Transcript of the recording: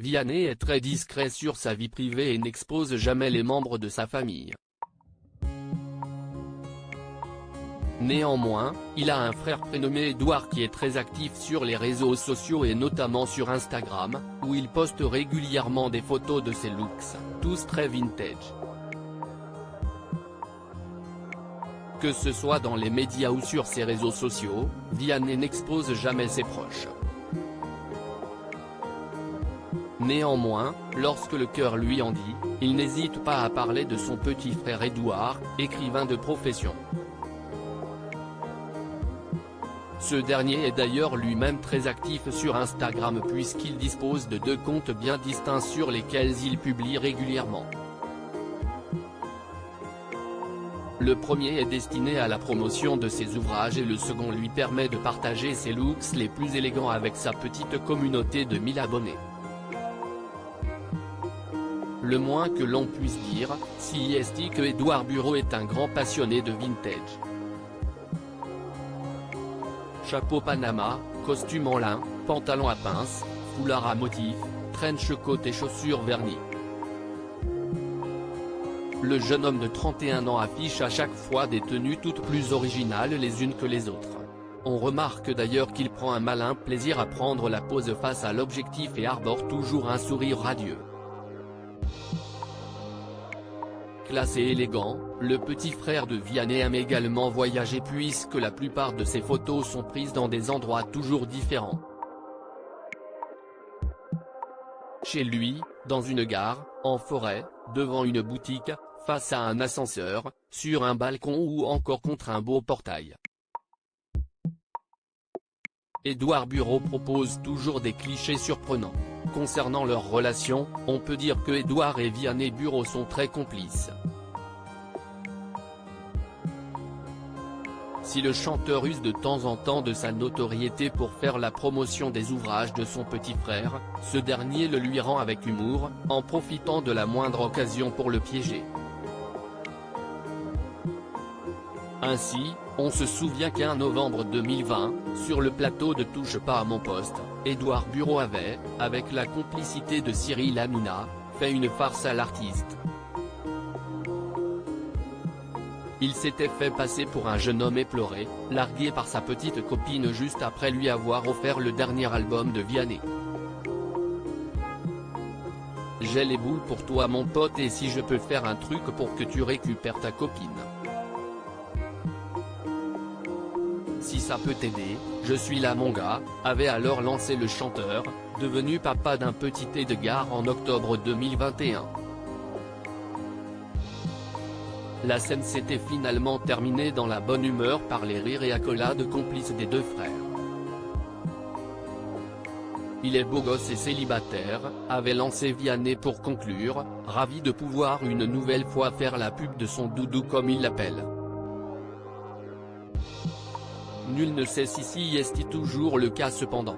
Vianney est très discret sur sa vie privée et n'expose jamais les membres de sa famille. Néanmoins, il a un frère prénommé Edouard qui est très actif sur les réseaux sociaux et notamment sur Instagram, où il poste régulièrement des photos de ses looks, tous très vintage. Que ce soit dans les médias ou sur ses réseaux sociaux, Vianney n'expose jamais ses proches. Néanmoins, lorsque le cœur lui en dit, il n'hésite pas à parler de son petit frère Edouard, écrivain de profession. Ce dernier est d'ailleurs lui-même très actif sur Instagram puisqu'il dispose de 2 comptes bien distincts sur lesquels il publie régulièrement. Le premier est destiné à la promotion de ses ouvrages et le second lui permet de partager ses looks les plus élégants avec sa petite communauté de 1000 abonnés. Le moins que l'on puisse dire, c'est que Edouard Bureau est un grand passionné de vintage. Chapeau Panama, costume en lin, pantalon à pince, foulard à motifs, trench coat et chaussures vernies. Le jeune homme de 31 ans affiche à chaque fois des tenues toutes plus originales les unes que les autres. On remarque d'ailleurs qu'il prend un malin plaisir à prendre la pose face à l'objectif et arbore toujours un sourire radieux. Classe et élégant, le petit frère de Vianney aime également voyager puisque la plupart de ses photos sont prises dans des endroits toujours différents. Chez lui, dans une gare, en forêt, devant une boutique, face à un ascenseur, sur un balcon ou encore contre un beau portail. Edouard Bureau propose toujours des clichés surprenants. Concernant leur relation, on peut dire que Edouard et Vianney Bureau sont très complices. Si le chanteur use de temps en temps de sa notoriété pour faire la promotion des ouvrages de son petit frère, ce dernier le lui rend avec humour, en profitant de la moindre occasion pour le piéger. Ainsi, on se souvient qu'un novembre 2020, sur le plateau de Touche pas à mon poste, Edouard Bureau avait, avec la complicité de Cyril Hanouna, fait une farce à l'artiste. Il s'était fait passer pour un jeune homme éploré, largué par sa petite copine juste après lui avoir offert le dernier album de Vianney. J'ai les boules pour toi mon pote et si je peux faire un truc pour que tu récupères ta copine. Si ça peut t'aider, je suis là mon gars, avait alors lancé le chanteur, devenu papa d'un petit aide de gare en octobre 2021. La scène s'était finalement terminée dans la bonne humeur par les rires et accolades complices des 2 frères. Il est beau gosse et célibataire, avait lancé Vianney pour conclure, ravi de pouvoir une nouvelle fois faire la pub de son doudou comme il l'appelle. Nul ne sait si c'est toujours le cas cependant.